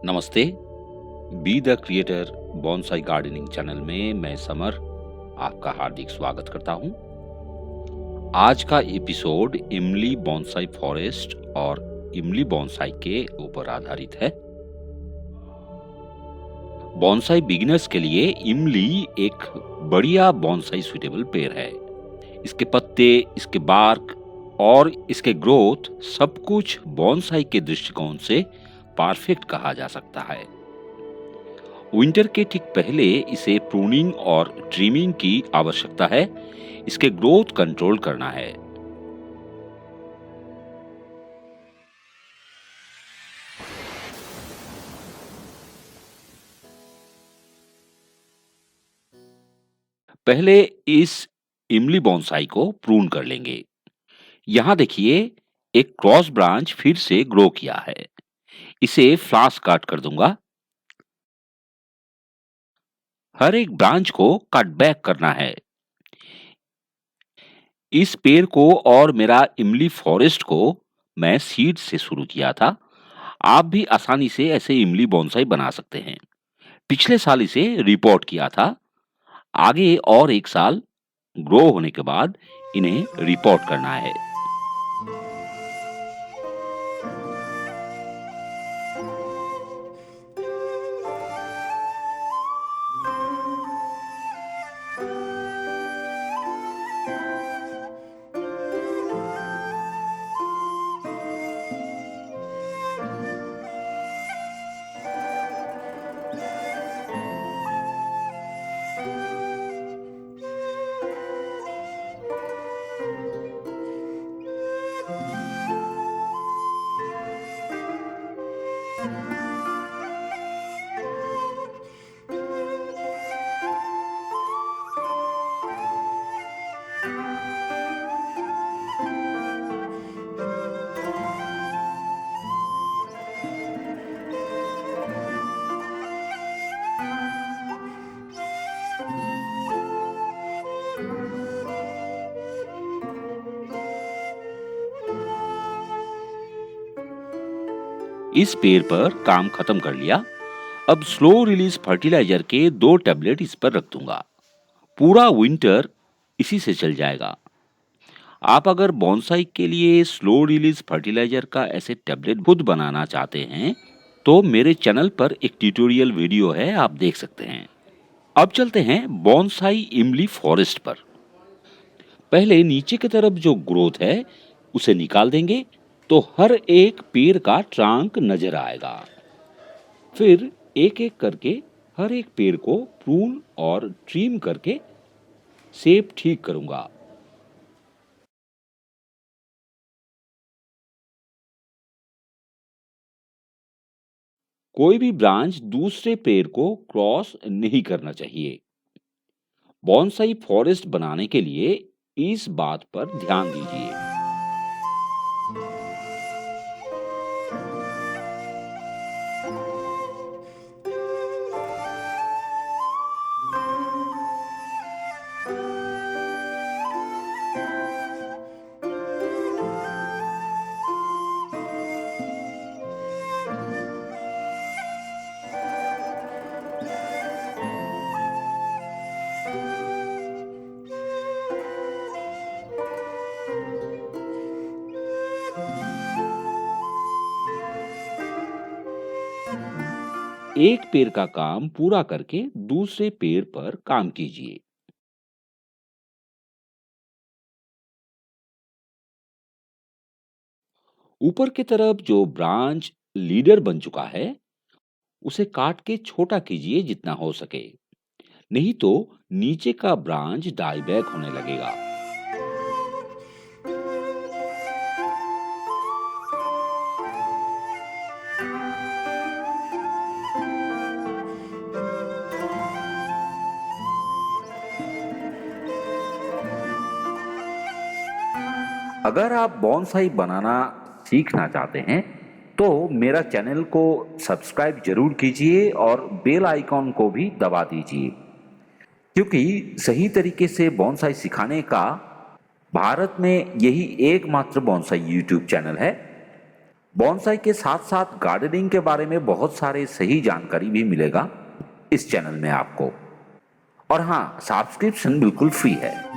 नमस्ते। Be the creator bonsai gardening channel में मैं समर आपका हार्दिक स्वागत करता हूं। आज का एपिसोड इमली बॉन्साई फॉरेस्ट और इमली बॉन्साई के ऊपर आधारित है। बॉन्साई बिगिनर्स के लिए इमली एक बढ़िया बॉन्साई सुटेबल पेड़ है। इसके पत्ते, इसके बार्क और इसके ग्रोथ सब कुछ बॉन्साई के दृष्टिकोण से परफेक्ट कहा जा सकता है। विंटर के ठीक पहले इसे प्रूनिंग और ट्रिमिंग की आवश्यकता है। इसके ग्रोथ कंट्रोल करना है। पहले इस इमली बॉन्साई को प्रून कर लेंगे। यहां देखिए, एक क्रॉस ब्रांच फिर से ग्रो किया है। इसे फ्लास काट कर दूंगा। हर एक ब्रांच को कट बैक करना है। इस पेड़ को और मेरा इमली फॉरेस्ट को मैं सीड से शुरू किया था। आप भी आसानी से ऐसे इमली बॉन्साई बना सकते हैं। पिछले साल इसे रिपोर्ट किया था। आगे और एक साल ग्रो होने के बाद इन्हें रिपोर्ट करना है। इस पेड़ पर काम खत्म कर लिया। अब स्लो रिलीज फर्टिलाइजर के 2 टैबलेट इस पर रख दूंगा। पूरा विंटर इसी से चल जाएगा। आप अगर बॉन्साई के लिए स्लो रिलीज फर्टिलाइजर का ऐसे टैबलेट खुद बनाना चाहते हैं तो मेरे चैनल पर एक ट्यूटोरियल वीडियो है, आप देख सकते हैं। अब चलते हैं बॉन्साई इमली फॉरेस्ट पर। पहले नीचे की तरफ जो ग्रोथ है उसे निकाल देंगे तो हर एक पेड़ का ट्रंक नजर आएगा। फिर एक एक करके हर एक पेड़ को प्रून और ट्रिम करके शेप ठीक करूंगा। कोई भी ब्रांच दूसरे पेड़ को क्रॉस नहीं करना चाहिए। बॉन्साई फॉरेस्ट बनाने के लिए इस बात पर ध्यान दीजिए। एक पेड़ का काम पूरा करके दूसरे पेड़ पर काम कीजिए। ऊपर की तरफ जो ब्रांच लीडर बन चुका है उसे काट के छोटा कीजिए जितना हो सके, नहीं तो नीचे का ब्रांच डाई बैक होने लगेगा। अगर आप बॉन्साई बनाना सीखना चाहते हैं तो मेरा चैनल को सब्सक्राइब जरूर कीजिए और बेल आइकॉन को भी दबा दीजिए, क्योंकि सही तरीके से बॉन्साई सिखाने का भारत में यही एकमात्र बॉन्साई यूट्यूब चैनल है। बॉन्साई के साथ साथ गार्डनिंग के बारे में बहुत सारे सही जानकारी भी मिलेगा इस चैनल में आपको। और हाँ, सब्सक्रिप्शन बिल्कुल फ्री है।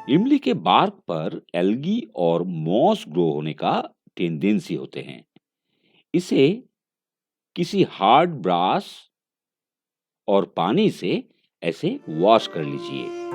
इमली के बार्क पर एल्गी और मॉस ग्रो होने का टेंडेंसी होते हैं। इसे किसी हार्ड ब्रश और पानी से ऐसे वॉश कर लीजिए।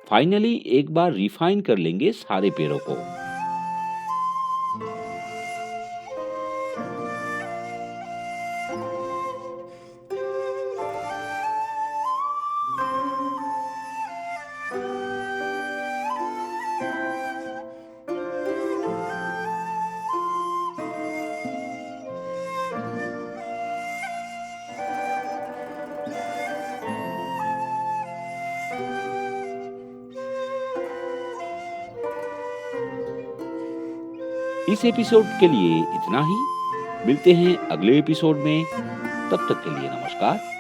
फाइनली एक बार रिफाइन कर लेंगे सारे पेड़ों को। इस एपिसोड के लिए इतना ही। मिलते हैं अगले एपिसोड में। तब तक के लिए नमस्कार।